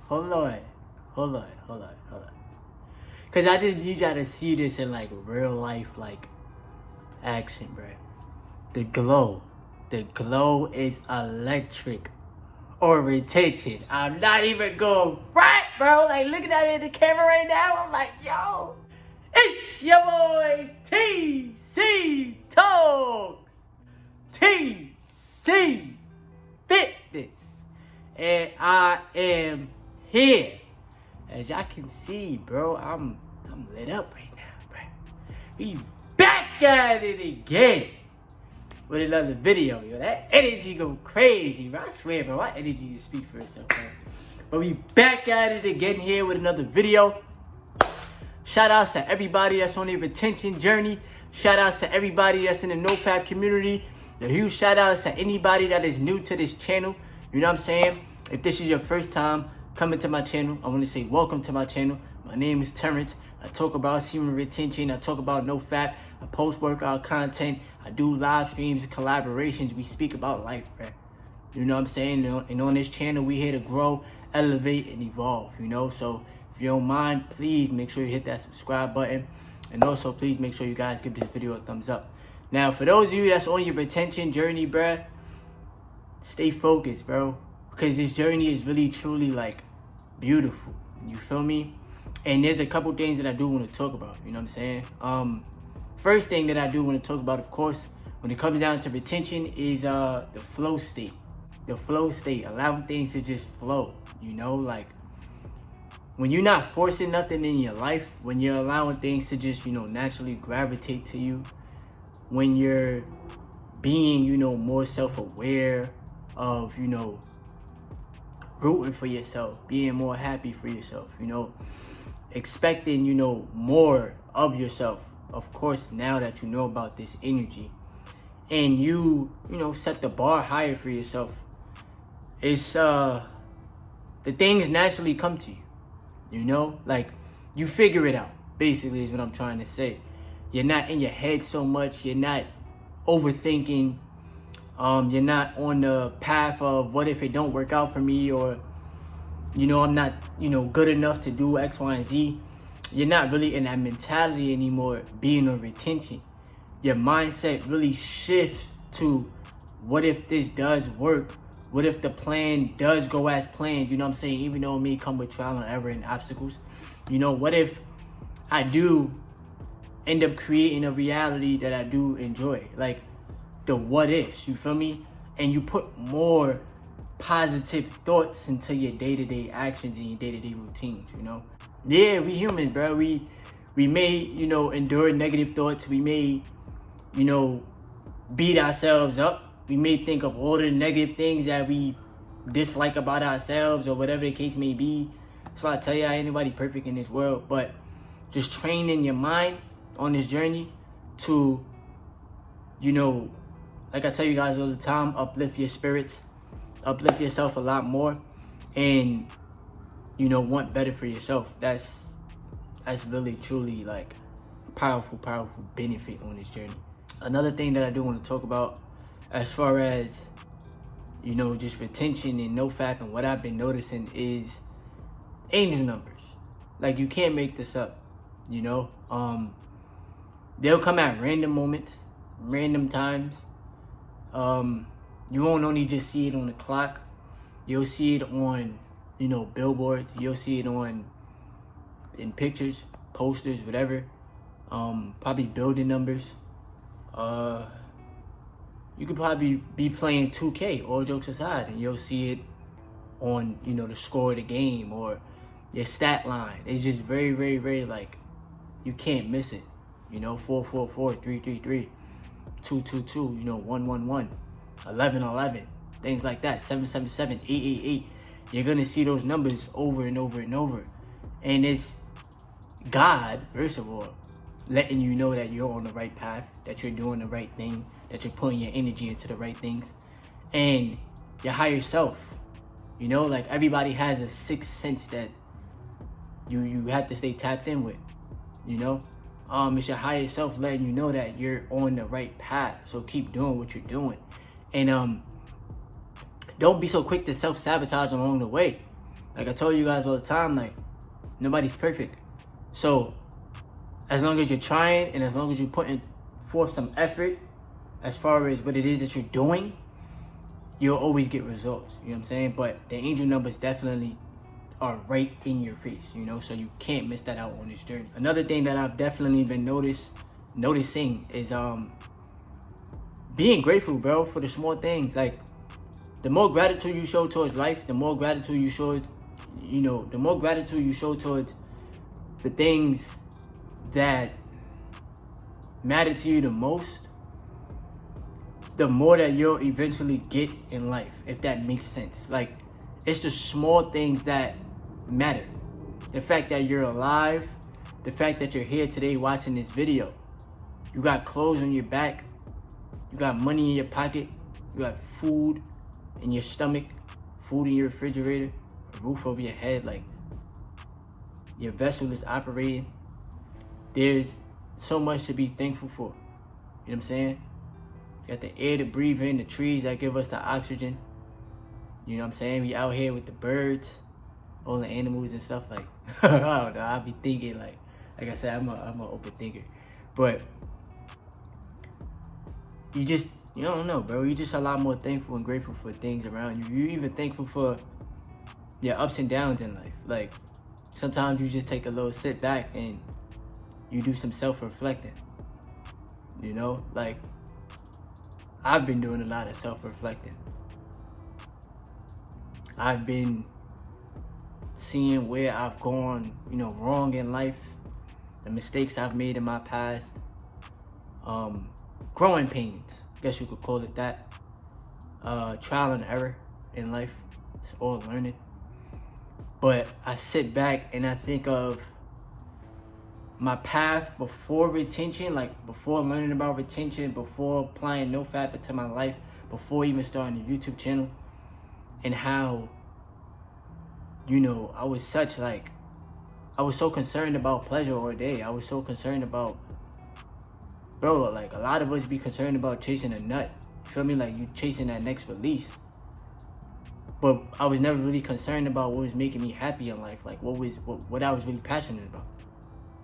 hold on. Cause I just need y'all to see this in like real life, like action, bro. The glow is electric or retention. I'm not even going right, bro. Like looking at it in the camera right now, I'm like, yo, it's your boy TC Talks, TC Fitness, and I am here. As y'all can see, bro, I'm lit up right now, bro. We back at it again with another video, yo. That energy go crazy, bro. I swear, bro, my energy just speak for itself, bro. But we back at it again here with another video. Shout outs to everybody that's on their retention journey. Shout outs to everybody that's in the NoFap community. A huge shout outs to anybody that is new to this channel. You know what I'm saying? If this is your first time coming to my channel, I want to say welcome to my channel. My name is Terrence. I talk about semen retention. I talk about NoFap. I post workout content. I do live streams and collaborations. We speak about life, bro. You know what I'm saying? And on this channel, we here to grow, elevate, and evolve, you know? So if you don't mind, please make sure you hit that subscribe button. And also, please make sure you guys give this video a thumbs up. Now, for those of you that's on your retention journey, bruh, stay focused, bro. Because this journey is really, truly, like, beautiful. You feel me? And there's a couple things that I do want to talk about. You know what I'm saying? First thing that I do want to talk about, of course, when it comes down to retention is the flow state. The flow state. Allowing things to just flow. You know, like, when you're not forcing nothing in your life, when you're allowing things to just, you know, naturally gravitate to you, when you're being, you know, more self-aware of, you know, rooting for yourself, being more happy for yourself, you know, expecting, you know, more of yourself. Of course, now that you know about this energy and you know, set the bar higher for yourself, it's, the things naturally come to you, you know, like you figure it out, basically is what I'm trying to say. You're not in your head so much. You're not overthinking. You're not on the path of what if it don't work out for me, or, you know, I'm not, you know, good enough to do X, Y, and Z. You're not really in that mentality anymore, being on retention. Your mindset really shifts to what if this does work? What if the plan does go as planned? You know what I'm saying? Even though it may come with trial and error and obstacles. You know, what if I do end up creating a reality that I do enjoy? Like, the what ifs, you feel me? And you put more positive thoughts into your day-to-day actions and your day-to-day routines, you know? Yeah, we humans, bro. We may, you know, endure negative thoughts. We may, you know, beat ourselves up. We may think of all the negative things that we dislike about ourselves or whatever the case may be. That's why I tell you, ain't anybody perfect in this world. But just training your mind on this journey to, you know, like I tell you guys all the time, uplift your spirits, uplift yourself a lot more, and, you know, want better for yourself. That's really, truly, like, powerful benefit on this journey. Another thing that I do want to talk about as far as, you know, just retention and NoFap and what I've been noticing is angel numbers. Like, you can't make this up, you know? They'll come at random moments, random times. You won't only just see it on the clock. You'll see it on, you know, billboards. You'll see it in pictures, posters, whatever. Probably building numbers. You could probably be playing 2K, all jokes aside, and you'll see it on, you know, the score of the game or your stat line. It's just very, very, very, like, you can't miss it. You know, 444, 333, 222, you know, 111, 1111, things like that, 777, 888. You're going to see those numbers over and over and over. And it's God, first of all, letting you know that you're on the right path, that you're doing the right thing, that you're putting your energy into the right things. And your higher self, you know, like, everybody has a sixth sense that you have to stay tapped in with, you know. It's your higher self letting you know that you're on the right path. So keep doing what you're doing. And don't be so quick to self-sabotage along the way. Like I told you guys all the time, like, nobody's perfect. So, as long as you're trying and as long as you're putting forth some effort as far as what it is that you're doing, you'll always get results. You know what I'm saying? But the angel numbers definitely are right in your face, you know, so you can't miss that out on this journey. Another thing that I've definitely been noticing is being grateful, bro, for the small things. Like, the more gratitude you show towards life, the more gratitude you show, you know, the more gratitude you show towards the things that matter to you the most, the more that you'll eventually get in life, if that makes sense. Like, it's the small things that matter. The fact that you're alive, the fact that you're here today watching this video, you got clothes on your back, you got money in your pocket, you got food in your stomach, food in your refrigerator, a roof over your head, like, your vessel is operating. There's so much to be thankful for. You know what I'm saying? You got the air to breathe in, the trees that give us the oxygen. You know what I'm saying? We out here with the birds, all the animals and stuff. Like, I don't know, I'll be thinking, like I said, I'm an open thinker. But you don't know, bro. You're just a lot more thankful and grateful for things around you. You're even thankful for your ups and downs in life. Like, sometimes you just take a little sit back and you do some self-reflecting. You know, like, I've been doing a lot of self-reflecting. I've been seeing where I've gone, you know, wrong in life, the mistakes I've made in my past, growing pains, I guess you could call it that, trial and error in life. It's all learning. But I sit back and I think of my path before retention, like before learning about retention, before applying NoFap into my life, before even starting a YouTube channel, and how, you know, I was so concerned about pleasure all day. I was so concerned about, bro, like, a lot of us be concerned about chasing a nut. You feel me? Like, you chasing that next release. But I was never really concerned about what was making me happy in life, like what I was really passionate about.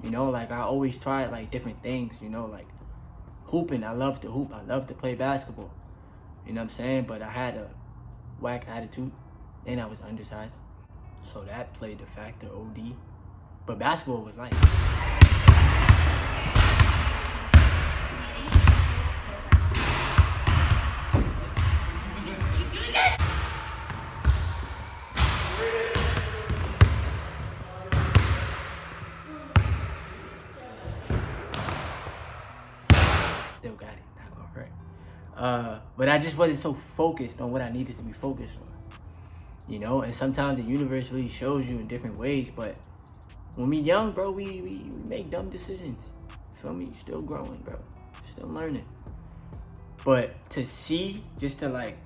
You know, like, I always tried, like, different things, you know, like hooping. I love to hoop. I love to play basketball. You know what I'm saying? But I had a whack attitude and I was undersized. So that played the factor OD. But basketball was like... Still got it, not gonna hurt. But I just wasn't so focused on what I needed to be focused on. You know, and sometimes the universe really shows you in different ways, but when we young, bro, we make dumb decisions. Feel me? Still growing, bro. Still learning. But to see, just to, like,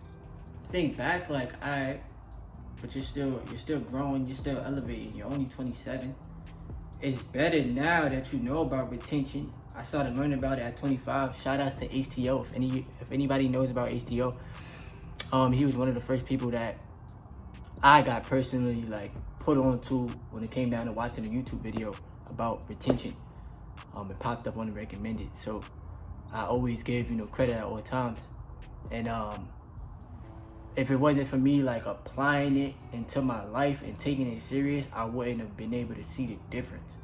think back, like, alright, but you're still growing, you're still elevating, you're only 27. It's better now that you know about retention. I started learning about it at 25. Shout outs to HTO. If anybody knows about HTO, he was one of the first people that I got personally, like, put on to when it came down to watching a YouTube video about retention. It popped up on the recommended. So I always give, you know, credit at all times. And if it wasn't for me, like, applying it into my life and taking it serious, I wouldn't have been able to see the difference.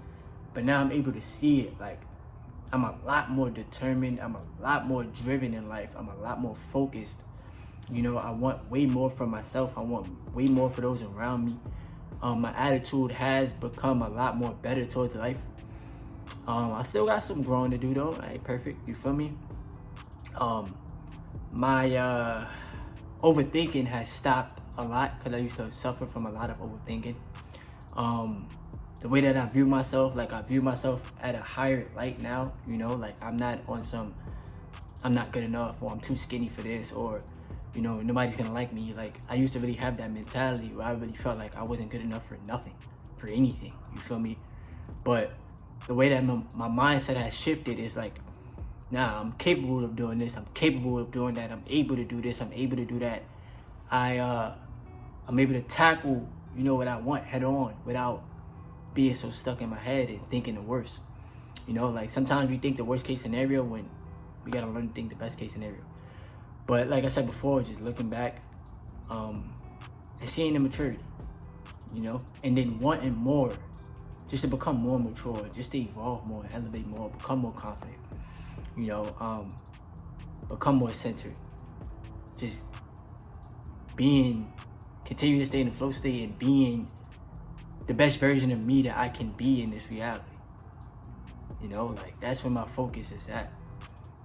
But now I'm able to see it. Like, I'm a lot more determined. I'm a lot more driven in life. I'm a lot more focused. You know, I want way more for myself. I want way more for those around me. My attitude has become a lot more better towards life. I still got some growing to do, though. I ain't perfect, you feel me? My overthinking has stopped a lot because I used to suffer from a lot of overthinking. The way that I view myself, like, I view myself at a higher light now, you know, like, I'm not on some, I'm not good enough, or I'm too skinny for this, or, you know, nobody's gonna like me. Like, I used to really have that mentality where I really felt like I wasn't good enough for nothing, for anything, you feel me? But the way that my mindset has shifted is like, nah, I'm capable of doing this, I'm capable of doing that, I'm able to do this, I'm able to do that. I'm able to tackle you know, what I want head on without being so stuck in my head and thinking the worst. You know, like sometimes we think the worst case scenario when we gotta learn to think the best case scenario. But like I said before, just looking back and seeing the maturity, you know, and then wanting more, just to become more mature, just to evolve more, elevate more, become more confident, you know, become more centered, just continue to stay in the flow state and being the best version of me that I can be in this reality. You know, like that's where my focus is at.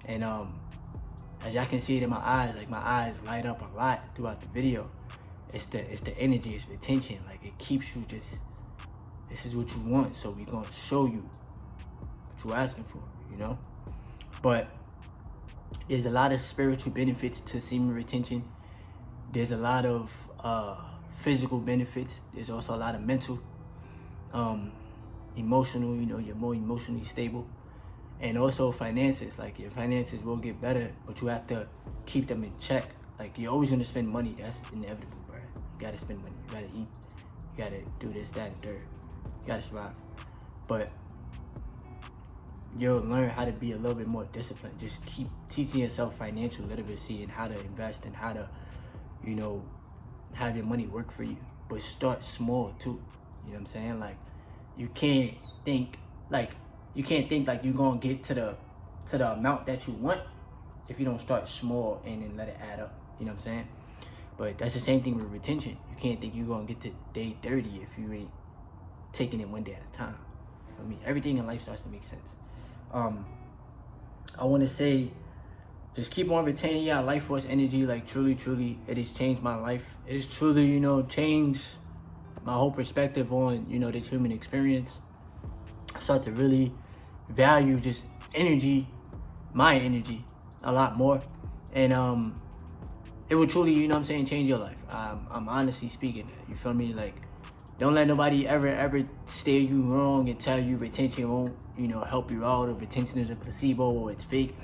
And as y'all can see it in my eyes, like my eyes light up a lot throughout the video. It's the energy, it's retention. Like it keeps you just, this is what you want, so we're gonna show you what you're asking for, you know? But there's a lot of spiritual benefits to semen retention. There's a lot of physical benefits. There's also a lot of mental, emotional, you know, you're more emotionally stable. And also finances, like your finances will get better, but you have to keep them in check. Like you're always gonna spend money, that's inevitable, bro. You gotta spend money, you gotta eat, you gotta do this, that, and third. You gotta survive. But you'll learn how to be a little bit more disciplined. Just keep teaching yourself financial literacy and how to invest and how to, you know, have your money work for you. But start small too. You know what I'm saying? Like you can't think like you're gonna get to the amount that you want if you don't start small and then let it add up. You know what I'm saying? But that's the same thing with retention. You can't think you're gonna get to day 30 if you ain't taking it one day at a time. For me, everything in life starts to make sense. I want to say, just keep on retaining your life force energy. Like truly, it has changed my life. It has truly, you know, changed my whole perspective on, you know, this human experience. I start to really value just energy, my energy, a lot more. And it will truly, you know what I'm saying, change your life. I'm honestly speaking that, you feel me? Like, don't let nobody ever steer you wrong and tell you retention won't, you know, help you out, or retention is a placebo, or it's fake.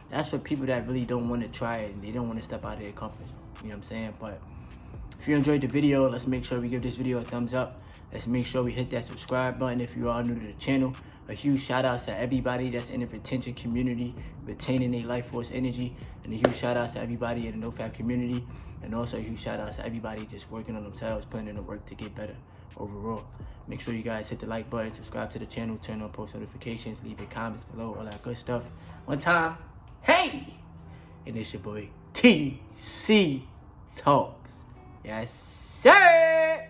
That's for people that really don't want to try it and they don't want to step out of their comfort zone. You know what I'm saying? But if you enjoyed the video, let's make sure we give this video a thumbs up. Let's make sure we hit that subscribe button if you are new to the channel. A huge shout out to everybody that's in the retention community, retaining their life force energy. And a huge shout out to everybody in the NoFap community. And also a huge shout out to everybody just working on themselves, putting in the work to get better overall. Make sure you guys hit the like button, subscribe to the channel, turn on post notifications, leave your comments below, all that good stuff. One time, hey! And it's your boy, TC Talks. Yes, sir!